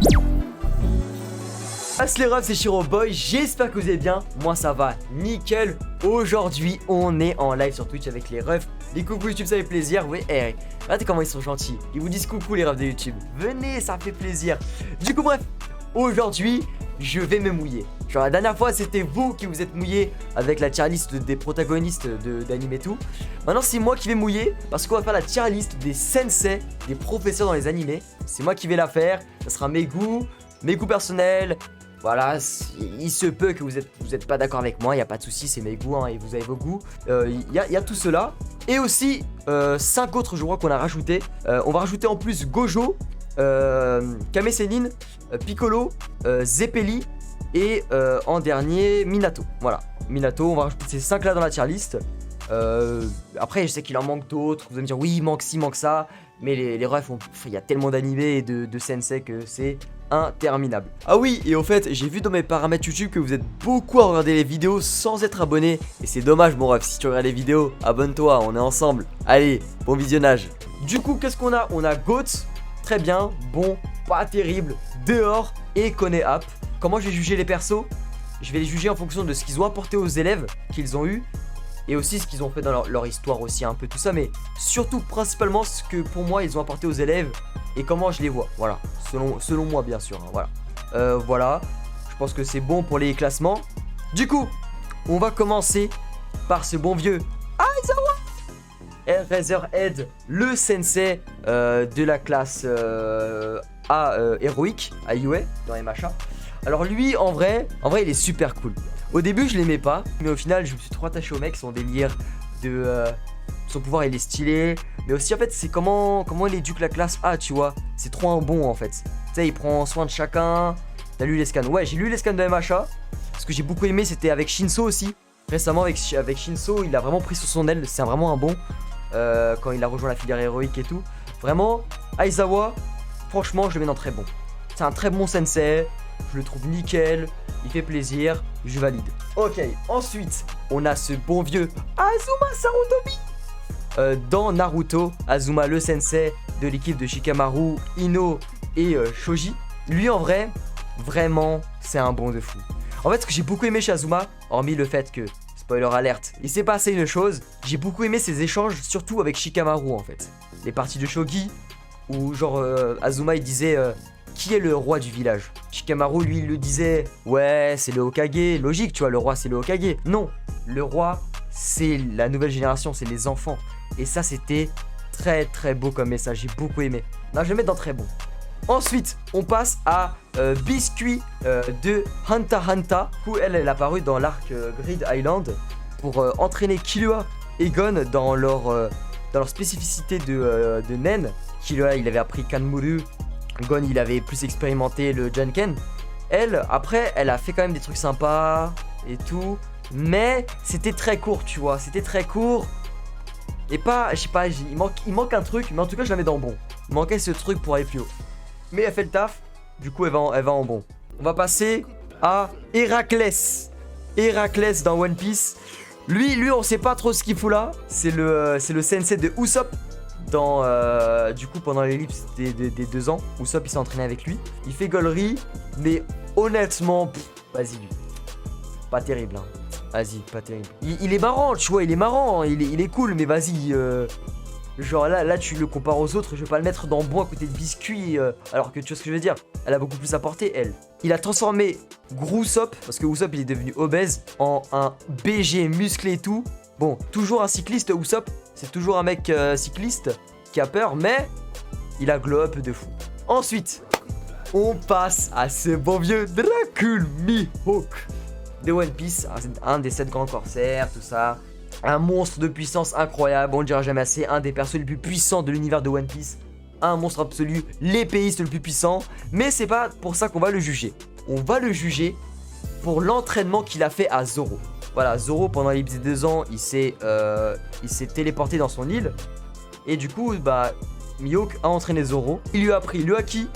Salut les refs, c'est Shiroboy, j'espère que vous allez bien, moi ça va nickel. Aujourd'hui on est en live sur Twitch avec les refs. Les coucou YouTube, ça fait plaisir, oui, regardez comment ils sont gentils. Ils vous disent coucou les refs de YouTube, venez, ça fait plaisir. Du coup bref, aujourd'hui je vais me mouiller. Genre la dernière fois c'était vous qui vous êtes mouillé avec la tier list des protagonistes d'anime et tout. Maintenant c'est moi qui vais mouiller parce qu'on va faire la tier list des sensei, des professeurs dans les animés. C'est moi qui vais la faire, ça sera mes goûts personnels. Voilà, il se peut que vous êtes pas d'accord avec moi, il n'y a pas de souci, c'est mes goûts hein, et vous avez vos goûts. Il y a tout cela. Et aussi 5 autres je crois qu'on a rajouté. On va rajouter en plus Gojo, Kame Sennin, Piccolo, Zeppeli et en dernier Minato. Voilà, Minato, on va rajouter ces 5 là dans la tier list. Après je sais qu'il en manque d'autres, vous allez me dire oui il manque ci, manque ça. Mais les refs, il y a tellement d'animés et de sensei que c'est interminable. Ah oui, et au fait, j'ai vu dans mes paramètres YouTube que vous êtes beaucoup à regarder les vidéos sans être abonné. Et c'est dommage mon ref, si tu regardes les vidéos, abonne-toi, on est ensemble. Allez, bon visionnage. Du coup, qu'est-ce qu'on a? On a Goat, très bien, bon, pas terrible, dehors et Konoha. Comment je vais juger les persos? Je vais les juger en fonction de ce qu'ils ont apporté aux élèves qu'ils ont eu. Et aussi ce qu'ils ont fait dans leur histoire aussi, un peu tout ça. Mais surtout, principalement, ce que pour moi, ils ont apporté aux élèves. Et comment je les vois, voilà. Selon moi, bien sûr, hein, voilà. Voilà, je pense que c'est bon pour les classements. Du coup, on va commencer par ce bon vieux Aizawa Eraserhead, le sensei de la classe A héroïque, à Yue, dans MHA. Alors lui, en vrai, il est super cool. Au début, je l'aimais pas, mais au final, je me suis trop attaché au mec, son délire de... son pouvoir, il est stylé. Mais aussi, en fait, c'est comment il éduque la classe A, tu vois. C'est trop un bon, en fait. Tu sais, il prend soin de chacun. T'as lu les scans? Ouais, j'ai lu les scans de MHA. Ce que j'ai beaucoup aimé, c'était avec Shinso aussi. Récemment, avec Shinso, il a vraiment pris sous son aile. C'est vraiment un bon. Quand il a rejoint la filière héroïque et tout. Vraiment, Aizawa, franchement, je le mets dans très bon. C'est un très bon sensei. Je le trouve nickel. Il fait plaisir, je valide. Ok, ensuite, on a ce bon vieux Azuma Sarutobi. Dans Naruto, Azuma, le sensei de l'équipe de Shikamaru, Ino et Shoji. Lui, en vrai, vraiment, c'est un bon de fou. En fait, ce que j'ai beaucoup aimé chez Azuma, hormis le fait que, spoiler alerte, il s'est passé une chose, j'ai beaucoup aimé ses échanges, surtout avec Shikamaru, en fait. Les parties de shogi, où genre Azuma, il disait... qui est le roi du village? Shikamaru, lui, il le disait, ouais, c'est le Hokage. Logique, tu vois, le roi, c'est le Hokage. Non, le roi, c'est la nouvelle génération, c'est les enfants. Et ça, c'était très, très beau comme message. J'ai beaucoup aimé. Non, je vais le mettre dans très bon. Ensuite, on passe à Biscuit de Hunter x Hunter, où elle est apparue dans l'arc Grid Island pour entraîner Killua et Gon dans leur spécificité de Nen. Killua, il avait appris Kanmuru. Gon, il avait plus expérimenté le Janken. Elle, après, elle a fait quand même des trucs sympas et tout. Mais c'était très court, tu vois. C'était très court. Et pas, je sais pas, il manque un truc. Mais en tout cas, je la mets dans bon. Il manquait ce truc pour aller plus haut. Mais elle fait le taf. Du coup, elle va en bon. On va passer à Héraclès. Héraclès dans One Piece. Lui, on sait pas trop ce qu'il fout là. C'est le sensei de Usopp. Du coup pendant l'ellipse des 2 ans, Usopp il s'est entraîné avec lui. Il fait gaulerie, mais honnêtement, vas-y lui. Pas terrible hein. Vas-y, pas terrible. Il est marrant, tu vois, il est marrant, il est cool, mais vas-y. Genre là tu le compares aux autres, je vais pas le mettre dans bon à côté de Biscuit. Alors que tu vois ce que je veux dire. Elle a beaucoup plus apporté, elle. Il a transformé Usopp, parce que Usopp il est devenu obèse, en un BG musclé et tout. Bon, toujours un cycliste, Usopp. C'est toujours un mec cycliste qui a peur, mais il a glow up de fou. Ensuite, on passe à ce bon vieux Dracul Mihawk de One Piece. Un des 7 grands corsaires, tout ça. Un monstre de puissance incroyable, on ne dira jamais assez. Un des persos les plus puissants de l'univers de One Piece. Un monstre absolu, l'épéiste le plus puissant. Mais c'est pas pour ça qu'on va le juger. On va le juger pour l'entraînement qu'il a fait à Zoro. Voilà, Zoro, pendant les 2 ans, il s'est téléporté dans son île. Et du coup, bah, Mihawk a entraîné Zoro. Il lui a appris le haki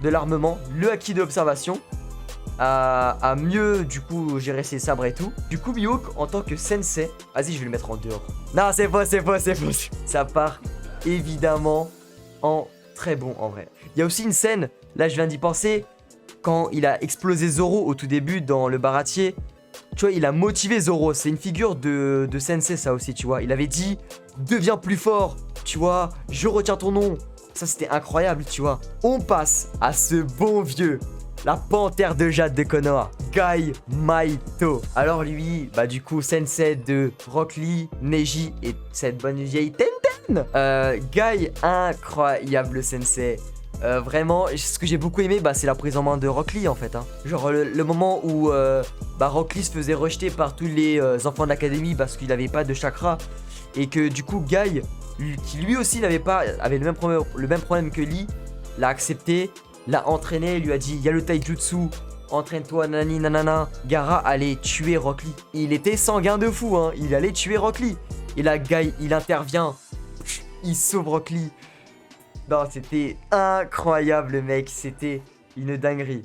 de l'armement, le haki de l'observation, à mieux, du coup, gérer ses sabres et tout. Du coup, Mihawk, en tant que sensei... Vas-y, je vais le mettre en dehors. Non, c'est faux. Ça part, évidemment, en très bon, en vrai. Il y a aussi une scène, là je viens d'y penser, quand il a explosé Zoro au tout début dans le baratier, tu vois, il a motivé Zoro. C'est une figure de Sensei, ça aussi, tu vois. Il avait dit, deviens plus fort, tu vois, je retiens ton nom. Ça, c'était incroyable, tu vois. On passe à ce bon vieux, la panthère de jade de Konoha, Guy Maito. Alors lui, bah du coup, Sensei de Rock Lee, Neji et cette bonne vieille Tenten. Guy, incroyable Sensei. Vraiment, ce que j'ai beaucoup aimé, bah, c'est la prise en main de Rock Lee en fait. Hein. Genre le moment où bah, Rock Lee se faisait rejeter par tous les enfants de l'académie parce qu'il n'avait pas de chakra. Et que du coup, Guy, qui lui aussi avait le même problème que Lee, l'a accepté, l'a entraîné, lui a dit il y a le taijutsu, entraîne-toi, nanani nanana. Gaara allait tuer Rock Lee. Il était sanguin de fou, hein. Il allait tuer Rock Lee. Et là, Guy, il intervient, il sauve Rock Lee. Non, c'était incroyable, mec. C'était une dinguerie.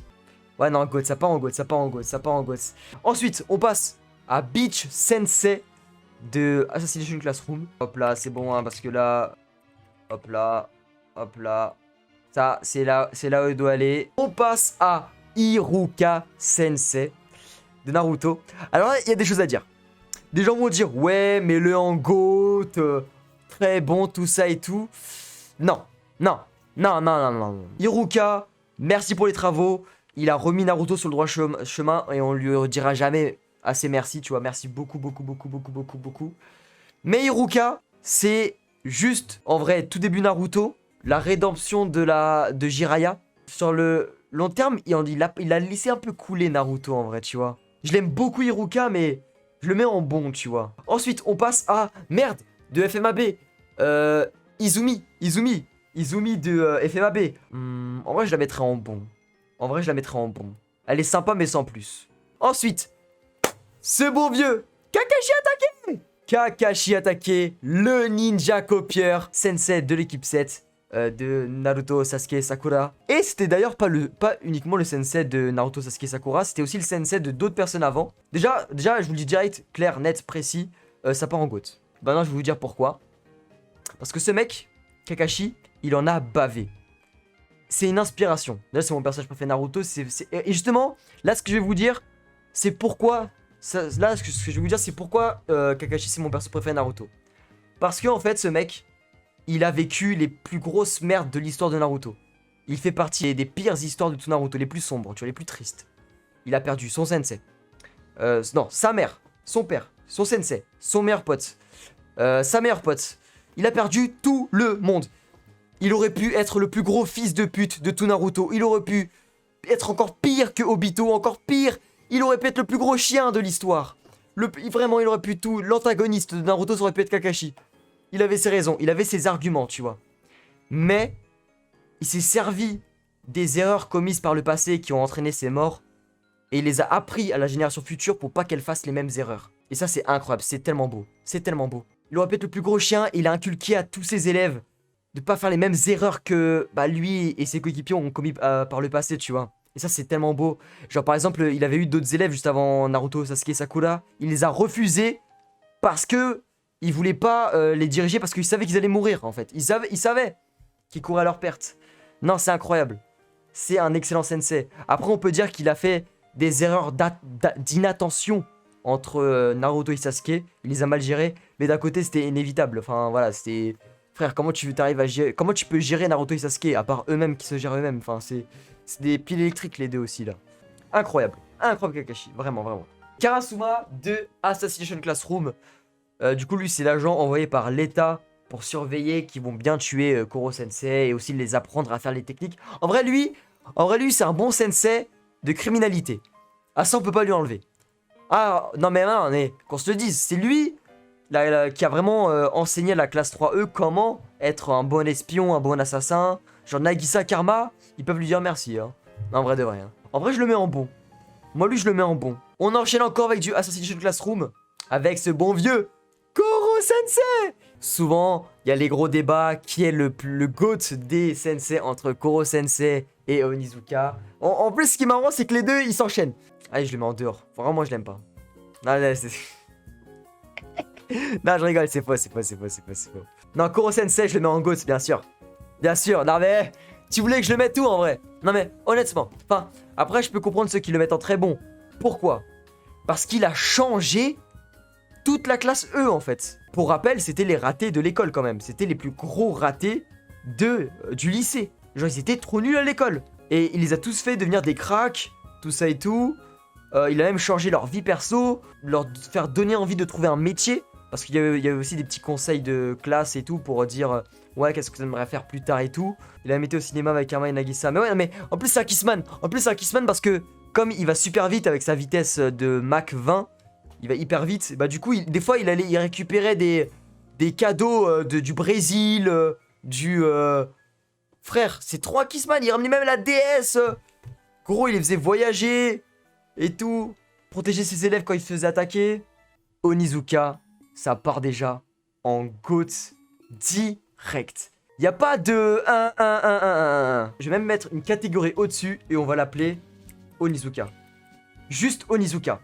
Ouais, non, GOAT, ça part en GOAT, ça part en GOAT, ça part en GOAT. Ensuite, on passe à Beach Sensei de Assassination Classroom. Hop là, c'est bon, hein, parce que là... Hop là, hop là. Ça, c'est là où il doit aller. On passe à Iruka Sensei de Naruto. Alors là, il y a des choses à dire. Des gens vont dire, ouais, mais le en GOAT, très bon, tout ça et tout. Non. Non, non, non, non, non. Iruka, merci pour les travaux. Il a remis Naruto sur le droit chemin et on lui dira jamais assez merci, tu vois. Merci beaucoup, beaucoup, beaucoup, beaucoup, beaucoup, beaucoup. Mais Iruka, c'est juste, en vrai, tout début Naruto, la rédemption de Jiraiya. Sur le long terme, il a laissé un peu couler Naruto, en vrai, tu vois. Je l'aime beaucoup, Iruka, mais je le mets en bon, tu vois. Ensuite, on passe à, merde, de FMAB. Izumi de FMAB. En vrai, je la mettrais en bon. En vrai, je la mettrais en bon. Elle est sympa, mais sans plus. Ensuite, ce bon vieux Kakashi Hatake. Kakashi Hatake, le ninja copieur Sensei de l'équipe 7 de Naruto, Sasuke, Sakura. Et c'était d'ailleurs pas uniquement le Sensei de Naruto, Sasuke, Sakura. C'était aussi le Sensei de d'autres personnes avant. Déjà, je vous le dis direct, clair, net, précis. Ça part en GOAT. Maintenant, je vais vous dire pourquoi. Parce que ce mec, Kakashi, il en a bavé. C'est une inspiration. Là, c'est mon personnage préféré Naruto. Et justement, là, ce que je vais vous dire, c'est pourquoi... Là, ce que je vais vous dire, c'est pourquoi Kakashi, c'est mon personnage préféré Naruto. Parce que, en fait, ce mec, il a vécu les plus grosses merdes de l'histoire de Naruto. Il fait partie des pires histoires de tout Naruto, les plus sombres, tu vois, les plus tristes. Il a perdu son sensei. Non, sa mère, son père, son sensei, son meilleur pote, sa meilleure pote. Il a perdu tout le monde. Il aurait pu être le plus gros fils de pute de tout Naruto. Il aurait pu être encore pire que Obito, encore pire. Il aurait pu être le plus gros chien de l'histoire. Vraiment, il aurait pu tout. L'antagoniste de Naruto, ça aurait pu être Kakashi. Il avait ses raisons, il avait ses arguments, tu vois. Mais, il s'est servi des erreurs commises par le passé qui ont entraîné ses morts. Et il les a appris à la génération future pour pas qu'elle fasse les mêmes erreurs. Et ça, c'est incroyable, c'est tellement beau. C'est tellement beau. Il aurait pu être le plus gros chien, il a inculqué à tous ses élèves de pas faire les mêmes erreurs que lui et ses coéquipiers ont commis par le passé, tu vois. Et ça, c'est tellement beau. Genre, par exemple, il avait eu d'autres élèves juste avant Naruto, Sasuke et Sakura. Il les a refusés parce que il voulait pas les diriger parce qu'il savait qu'ils allaient mourir, en fait. Il savait qu'ils couraient à leur perte. Non, c'est incroyable. C'est un excellent sensei. Après, on peut dire qu'il a fait des erreurs d'inattention entre Naruto et Sasuke. Il les a mal gérées. Mais d'un côté, c'était inévitable. Enfin, voilà, c'était... Frère, comment tu peux gérer Naruto et Sasuke à part eux-mêmes qui se gèrent eux-mêmes? Enfin, c'est des piles électriques les deux aussi là. Incroyable. Incroyable Kakashi. Vraiment, vraiment. Karasuma de Assassination Classroom. Du coup, lui, c'est l'agent envoyé par l'État pour surveiller qui vont bien tuer Koro Sensei et aussi les apprendre à faire les techniques. En vrai, lui, c'est un bon sensei de criminalité. Ah, ça, on peut pas lui enlever. Ah, non, mais qu'on se le dise, c'est lui... qui a vraiment enseigné à la classe 3E comment être un bon espion, un bon assassin. Genre Nagisa, Karma, ils peuvent lui dire merci. Hein. Non, en vrai de vrai. Hein. En vrai, je le mets en bon. Moi, lui, je le mets en bon. On enchaîne encore avec du Assassination Classroom. Avec ce bon vieux Koro Sensei. Souvent, il y a les gros débats. Qui est le GOAT des sensei entre Koro Sensei et Onizuka. En plus, ce qui est marrant, c'est que les deux, ils s'enchaînent. Allez, je le mets en dehors. Vraiment, moi, je l'aime pas. Non, c'est... Non, je rigole, c'est faux. Non, Koro Sensei, je le mets en GOAT, bien sûr. Bien sûr, non mais... Tu voulais que je le mette où en vrai? Non mais honnêtement. Enfin, après je peux comprendre ceux qui le mettent en très bon. Pourquoi? Parce qu'il a changé toute la classe E en fait. Pour rappel, c'était les ratés de l'école quand même. C'était les plus gros ratés du lycée. Genre ils étaient trop nuls à l'école. Et il les a tous fait devenir des cracks, tout ça et tout. Il a même changé leur vie perso, leur faire donner envie de trouver un métier. Parce qu'il y avait aussi des petits conseils de classe et tout pour dire ouais, qu'est-ce que tu aimerais faire plus tard et tout. Il a été au cinéma avec Arma et Nagisa. Mais ouais, non, mais en plus c'est un Kissman. En plus c'est un Kissman parce que comme il va super vite avec sa vitesse de Mach 20, il va hyper vite. Bah du coup, des fois il récupérait des cadeaux du Brésil, Frère, c'est 3 Kissman, il ramenait même la DS. Gros, il les faisait voyager et tout. Protéger ses élèves quand ils se faisaient attaquer. Onizuka, ça part déjà en GOAT direct. Il n'y a pas de 1. Je vais même mettre une catégorie au-dessus et on va l'appeler Onizuka. Juste Onizuka.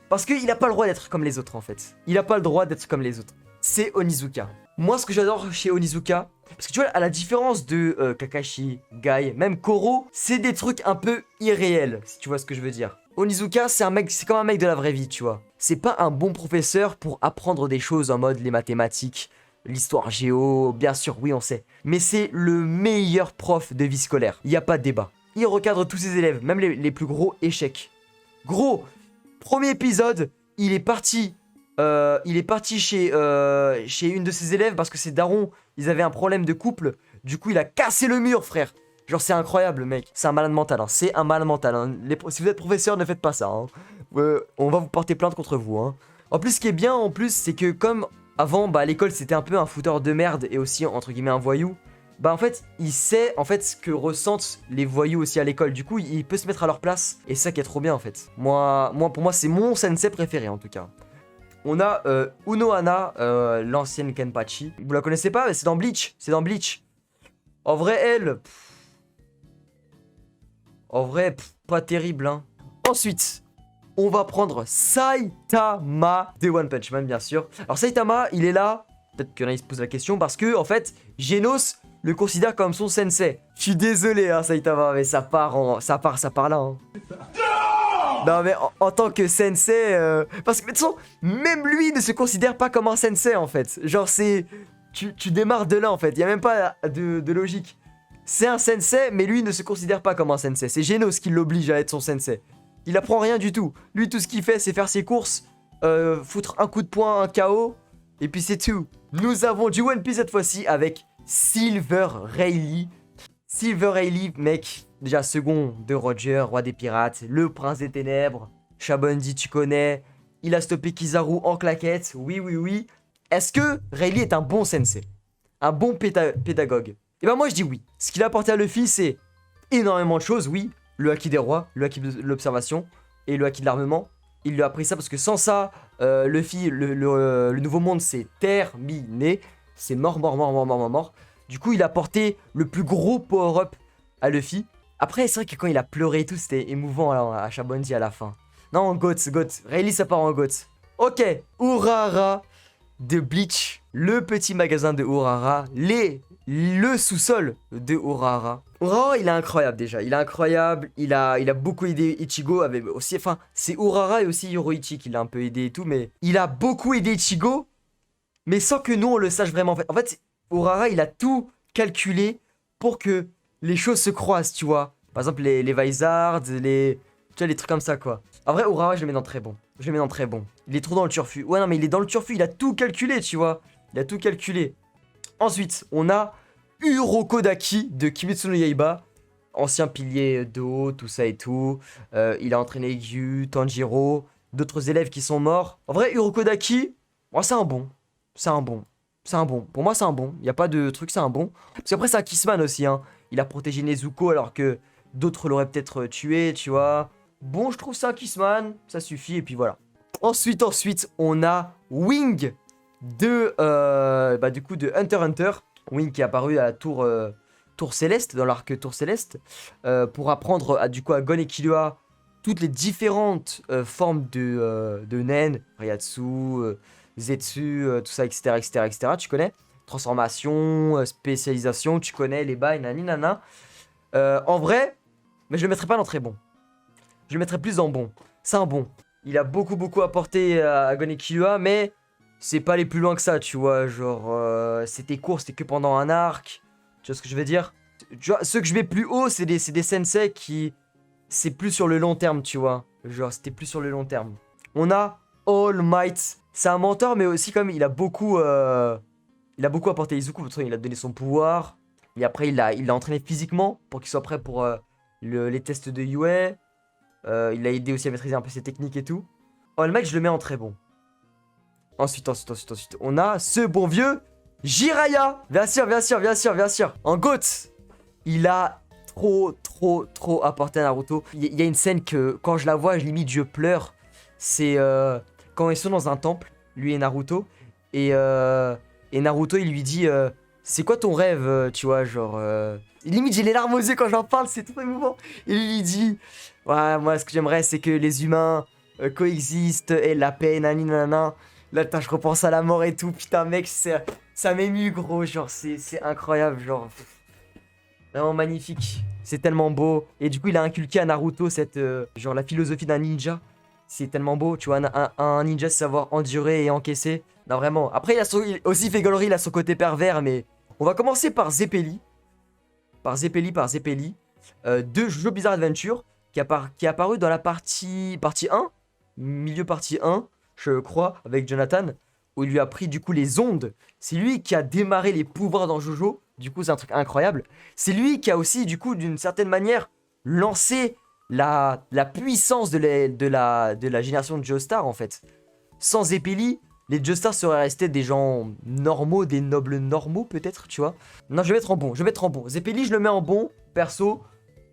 Parce qu'il n'a pas le droit d'être comme les autres en fait. Il n'a pas le droit d'être comme les autres. C'est Onizuka. Moi, ce que j'adore chez Onizuka, parce que tu vois, à la différence de Kakashi, Guy, même Koro, c'est des trucs un peu irréels, si tu vois ce que je veux dire. Onizuka, c'est comme un mec de la vraie vie, tu vois. C'est pas un bon professeur pour apprendre des choses en mode les mathématiques, l'histoire géo, bien sûr, oui, on sait. Mais c'est le meilleur prof de vie scolaire. Il n'y a pas de débat. Il recadre tous ses élèves, même les plus gros échecs. Gros, premier épisode, il est parti chez une de ses élèves parce que ses darons, ils avaient un problème de couple. Du coup, il a cassé le mur, frère. Genre, c'est incroyable, mec. C'est un malade mental, hein. C'est un malade mental, hein. Si vous êtes professeur, ne faites pas ça, hein. On va vous porter plainte contre vous, hein. En plus, ce qui est bien, c'est que comme avant, bah, à l'école, c'était un peu un fouteur de merde et aussi, entre guillemets, un voyou. Bah, en fait, il sait, ce que ressentent les voyous aussi à l'école. Du coup, il peut se mettre à leur place. Et c'est ça qui est trop bien, en fait. Pour moi, c'est mon sensei préféré, en tout cas. On a Unohana, l'ancienne Kenpachi. Vous la connaissez pas, mais c'est dans Bleach. C'est dans Bleach. En vrai, elle... pas terrible, hein. Ensuite, on va prendre Saitama de One Punch Man, bien sûr. Alors, Saitama, il est là. Peut-être qu'il y en a qui se posent la question parce que, en fait, Genos le considère comme son sensei. Je suis désolé, hein, Saitama, mais ça part là, hein. Non mais en tant que sensei, parce que de toute façon, même lui ne se considère pas comme un sensei en fait. Genre c'est, tu démarres de là en fait, il y a même pas de logique. C'est un sensei, mais lui ne se considère pas comme un sensei. C'est Genos qui l'oblige à être son sensei. Il apprend rien du tout. Lui tout ce qu'il fait c'est faire ses courses, foutre un coup de poing, un KO, et puis c'est tout. Nous avons du One Piece cette fois-ci avec Silver Rayleigh. Silver Rayleigh, mec, déjà second de Roger, roi des pirates, le prince des ténèbres, Shabondi tu connais, il a stoppé Kizaru en claquette, oui. Est-ce que Rayleigh est un bon sensei? Un bon pédagogue? Et ben moi je dis oui. Ce qu'il a apporté à Luffy c'est énormément de choses, oui. Le haki des rois, le haki de l'observation et le haki de l'armement. Il lui a appris ça parce que sans ça, Luffy, le nouveau monde c'est terminé. C'est mort. Du coup, il a porté le plus gros power-up à Luffy. Après, c'est vrai que quand il a pleuré et tout, c'était émouvant à Shabondi à la fin. Non, Goat. Rayleigh, ça part en Goat. Ok, Urahara de Bleach. Le petit magasin de Urahara. Le sous-sol de Urahara. Urahara, il est incroyable déjà. Il est incroyable. Il a beaucoup aidé Ichigo. Avec aussi, enfin, c'est Urahara et aussi Yoroichi qui l'a un peu aidé et tout. Mais il a beaucoup aidé Ichigo. Mais sans que nous, on le sache vraiment. En fait, Urahara, il a tout calculé pour que les choses se croisent, tu vois. Par exemple, les Vizards, tu vois, les trucs comme ça, quoi. En vrai, Urahara, je le mets dans très bon. Il est trop dans le turfu. Ouais, non, mais il est dans le turfu, il a tout calculé, tu vois. Il a tout calculé. Ensuite, on a Urokodaki de Kimetsu no Yaiba. Ancien pilier de haut, tout ça et tout. Il a entraîné Gyu, Tanjiro, d'autres élèves qui sont morts. En vrai, Urokodaki, oh, c'est un bon. Pour moi, c'est un bon. Il n'y a pas de truc, c'est un bon. Parce qu'après, c'est un Kissman aussi, hein. Il a protégé Nezuko alors que d'autres l'auraient peut-être tué, tu vois. Bon, je trouve ça un Kissman. Ça suffit, et puis voilà. Ensuite, on a Wing du coup, de Hunter x Hunter. Wing qui est apparu à la tour Céleste, dans l'arc Tour Céleste, pour apprendre à Gon et Killua toutes les différentes formes de Nen, Reiatsu, Zetsu, tout ça, etc. Tu connais? Transformation, spécialisation, tu connais les bails, nani nana. En vrai, mais je le mettrais pas dans très bon. Je le mettrais plus dans bon. C'est un bon. Il a beaucoup apporté à Gon et Killua, mais c'est pas aller plus loin que ça, tu vois. Genre, c'était court, c'était que pendant un arc. Tu vois ce que je veux dire? Tu vois, ceux que je mets plus haut, c'est des sensei qui... C'est plus sur le long terme, tu vois. Genre, c'était plus sur le long terme. On a All Might. C'est un mentor, mais aussi comme il a beaucoup apporté Izuku. De toute façon, il a donné son pouvoir. Et après, il l'a entraîné physiquement pour qu'il soit prêt pour les tests de Yue. Il l'a aidé aussi à maîtriser un peu ses techniques et tout. All Might, je le mets en très bon. Ensuite, on a ce bon vieux Jiraiya. Bien sûr. En GOAT, il a trop apporté à Naruto. Il y a une scène que, quand je la vois, je pleure. C'est quand ils sont dans un temple, lui et Naruto. Et Naruto, il lui dit c'est quoi ton rêve, tu vois, genre... Limite, j'ai les larmes aux yeux quand j'en parle, c'est trop émouvant. Et lui, il dit ouais, moi, ce que j'aimerais, c'est que les humains coexistent et la paix, nanana. Là, putain, je repense à la mort et tout. Putain, mec, ça m'émue, gros. Genre, c'est incroyable. Genre, vraiment magnifique. C'est tellement beau. Et du coup, il a inculqué à Naruto cette, genre, la philosophie d'un ninja. C'est tellement beau. Tu vois, un ninja, c'est savoir endurer et encaisser. Non, vraiment. Après, il aussi fait gaulerie, il a son côté pervers. Mais on va commencer par Zeppeli. Par Zeppeli. De Jojo Bizarre Adventure. Qui est apparu dans la partie 1. Milieu partie 1. Je crois, avec Jonathan, où il lui a pris du coup les ondes. C'est lui qui a démarré les pouvoirs dans Jojo. Du coup, c'est un truc incroyable. C'est lui qui a aussi, du coup, d'une certaine manière, lancé la puissance de la génération de Joestar, en fait. Sans Zeppeli, les Joestar seraient restés des gens normaux, des nobles normaux, peut-être, tu vois. Non, je vais mettre en bon. Zeppeli, je le mets en bon, perso.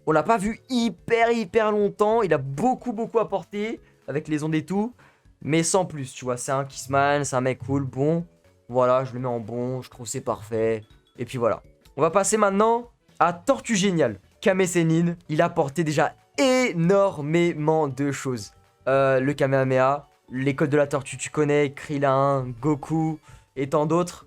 On l'a pas vu hyper longtemps. Il a beaucoup apporté, avec les ondes et tout. Mais sans plus, tu vois, c'est un Kissman, c'est un mec cool, bon. Voilà, je le mets en bon, je trouve c'est parfait. Et puis voilà. On va passer maintenant à Tortue Géniale. Kame Sennin, il a apporté déjà énormément de choses. Le Kamehameha, l'école de la tortue, tu connais, Krillin, Goku et tant d'autres.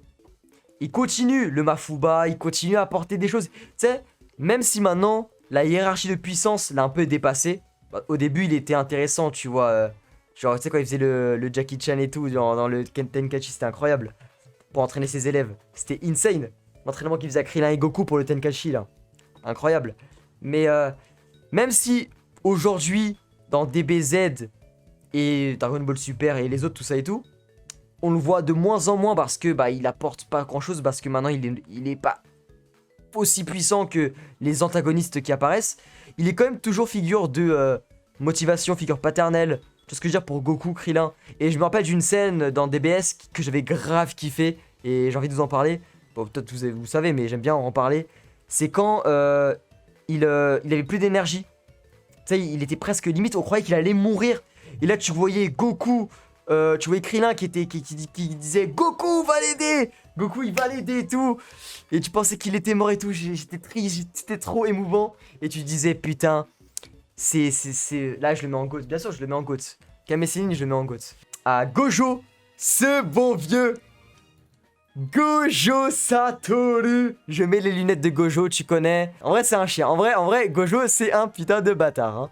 Il continue, le Mafuba, il continue à apporter des choses. Tu sais, même si maintenant, la hiérarchie de puissance l'a un peu dépassé. Bah, au début, il était intéressant, tu vois. Genre, tu sais, quand il faisait le Jackie Chan et tout, dans le Tenkaichi, c'était incroyable. Pour entraîner ses élèves. C'était insane. L'entraînement qu'il faisait à Krillin et Goku pour le Tenkaichi, là. Incroyable. Mais même si, aujourd'hui, dans DBZ et Dragon Ball Super et les autres, tout ça et tout, on le voit de moins en moins parce que, bah, il apporte pas grand-chose, parce que maintenant, il est pas aussi puissant que les antagonistes qui apparaissent. Il est quand même toujours figure de motivation, figure paternelle. Tu vois ce que je veux dire pour Goku, Krillin. Et je me rappelle d'une scène dans DBS que j'avais grave kiffé. Et j'ai envie de vous en parler. Bon, peut-être vous savez, mais j'aime bien en parler. C'est quand il avait plus d'énergie. Tu sais, il était presque limite, on croyait qu'il allait mourir. Et là, tu voyais Goku, tu voyais Krillin qui disait Goku va l'aider. Goku, il va l'aider et tout. Et tu pensais qu'il était mort et tout. J'étais triste, c'était trop émouvant. Et tu disais, putain... Là, je le mets en GOAT. Bien sûr, je le mets en GOAT. Kame Sennin, je le mets en GOAT. Ah, Gojo, ce bon vieux Gojo Satoru. Je mets les lunettes de Gojo, tu connais. En vrai, c'est un chien. En vrai, Gojo, c'est un putain de bâtard. Hein.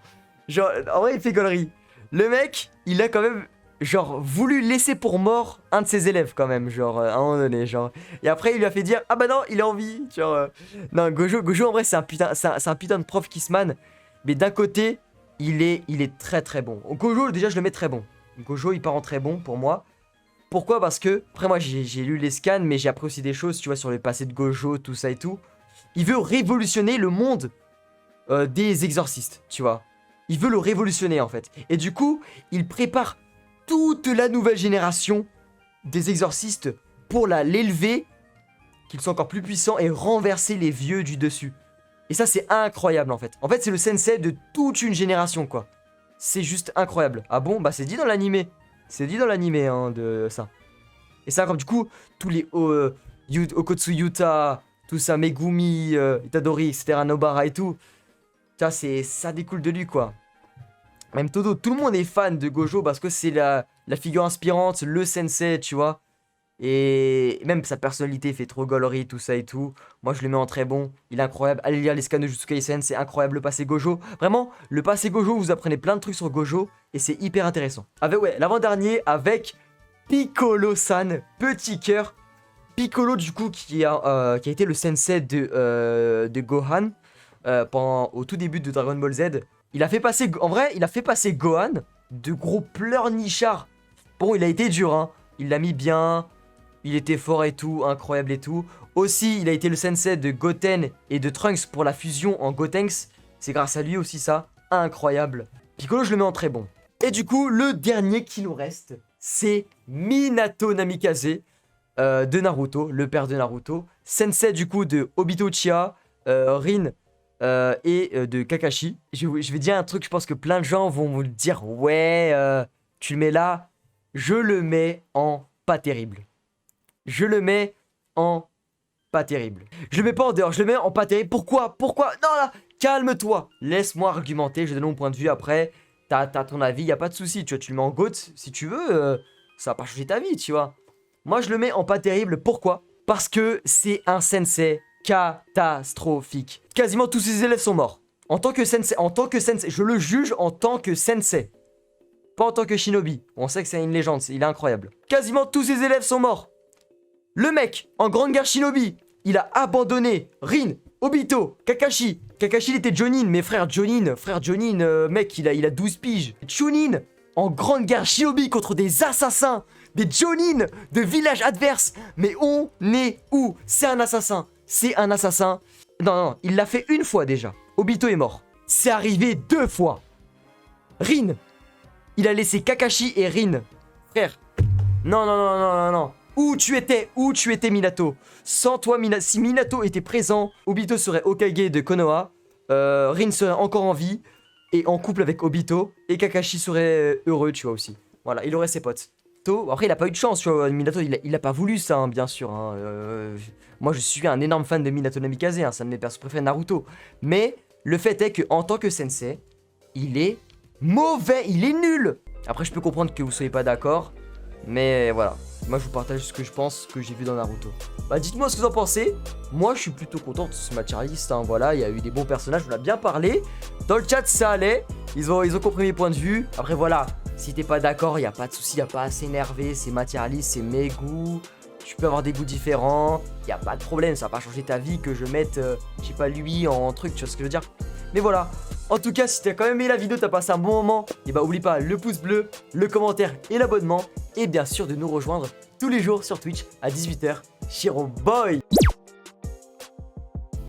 Genre, en vrai, il fait gaulerie. Le mec, il a quand même, genre, voulu laisser pour mort un de ses élèves, quand même. Genre, à un moment donné, genre. Et après, il lui a fait dire, ah bah non, il est en vie. Genre, non, Gojo, en vrai, c'est un putain de prof Kissman. Mais d'un côté, il est très bon. Gojo, déjà, je le mets très bon. Gojo, il part en très bon pour moi. Pourquoi? Parce que, après moi, j'ai lu les scans, mais j'ai appris aussi des choses, tu vois, sur le passé de Gojo, tout ça et tout. Il veut révolutionner le monde des exorcistes, tu vois. Il veut le révolutionner, en fait. Et du coup, il prépare toute la nouvelle génération des exorcistes pour l'élever, qu'ils soient encore plus puissants et renverser les vieux du dessus. Et ça, c'est incroyable, en fait. En fait, c'est le sensei de toute une génération, quoi. C'est juste incroyable. Ah bon? Bah, c'est dit dans l'animé. C'est dit dans l'animé, hein, de ça. Et ça, comme du coup, tous les Okotsu Yuta, tout ça, Megumi, Itadori, etc., Nobara et tout. Ça découle de lui, quoi. Même Todo, tout le monde est fan de Gojo parce que c'est la figure inspirante, le sensei, tu vois. Et même sa personnalité fait trop gaulerie, tout ça et tout. Moi, je le mets en très bon. Il est incroyable. Allez lire les scans de Jujutsu Kaisen, c'est incroyable. Le passé Gojo. Vraiment, le passé Gojo, vous apprenez plein de trucs sur Gojo. Et c'est hyper intéressant. Ouais, l'avant-dernier avec Piccolo-san, petit cœur. Piccolo, du coup, qui a été le sensei de Gohan au tout début de Dragon Ball Z. Il a fait passer, en vrai, il a fait passer Gohan de gros pleurnichards. Bon, il a été dur, hein. Il l'a mis bien. Il était fort et tout, incroyable et tout. Aussi, il a été le sensei de Goten et de Trunks pour la fusion en Gotenks. C'est grâce à lui aussi ça, incroyable. Piccolo, je le mets en très bon. Et du coup, le dernier qui nous reste, c'est Minato Namikaze de Naruto, le père de Naruto. Sensei du coup de Obito Uchiha, Rin et de Kakashi. Je vais dire un truc, je pense que plein de gens vont me dire, ouais, tu le mets là. Je le mets en pas terrible. Je le mets en pas terrible. Je le mets pas en dehors, je le mets en pas terrible. Pourquoi? Non, là, calme-toi. Laisse-moi argumenter, je donne mon point de vue après. T'as ton avis, y a pas de souci. Tu vois, tu le mets en GOAT si tu veux. Ça va pas changer ta vie, tu vois. Moi, je le mets en pas terrible. Pourquoi? Parce que c'est un sensei catastrophique. Quasiment tous ses élèves sont morts. En tant que sensei, je le juge en tant que sensei. Pas en tant que shinobi. On sait que c'est une légende, il est incroyable. Quasiment tous ses élèves sont morts. Le mec, en grande guerre shinobi, il a abandonné Rin, Obito, Kakashi. Kakashi, il était Jonin, mais frère Jonin, mec, il a 12 piges. Chunin, en grande guerre shinobi contre des assassins, des Jonin de villages adverses. Mais on est où? C'est un assassin. Non, il l'a fait une fois déjà. Obito est mort. C'est arrivé 2 fois. Rin, il a laissé Kakashi et Rin. Frère, non. Où tu étais Minato? Sans toi, si Minato était présent, Obito serait Hokage de Konoha, Rin serait encore en vie, et en couple avec Obito, et Kakashi serait heureux, tu vois, aussi. Voilà, il aurait ses potes. Après, il a pas eu de chance, tu vois, Minato, il a pas voulu ça, hein, bien sûr. Hein, moi, je suis un énorme fan de Minato Namikaze, hein, c'est un de mes persos préférés Naruto. Mais le fait est que en tant que sensei, il est mauvais, il est nul. Après, je peux comprendre que vous soyez pas d'accord, mais voilà. Moi, je vous partage ce que je pense, que j'ai vu dans Naruto. Bah, dites-moi ce que vous en pensez. Moi, je suis plutôt content de ce matérialiste. Hein. Voilà, il y a eu des bons personnages, on a bien parlé. Dans le chat, ça allait. Ils ont compris mes points de vue. Après, voilà, si t'es pas d'accord, il n'y a pas de souci, il n'y a pas à s'énerver. C'est matérialiste, c'est mes goûts. Tu peux avoir des goûts différents. Il n'y a pas de problème, ça va pas changer ta vie que je mette, je sais pas, lui en truc, tu vois ce que je veux dire. Mais voilà. En tout cas, si t'as quand même aimé la vidéo, t'as passé un bon moment, et bah oublie pas le pouce bleu, le commentaire et l'abonnement. Et bien sûr de nous rejoindre tous les jours sur Twitch à 18h. Shiro Boy!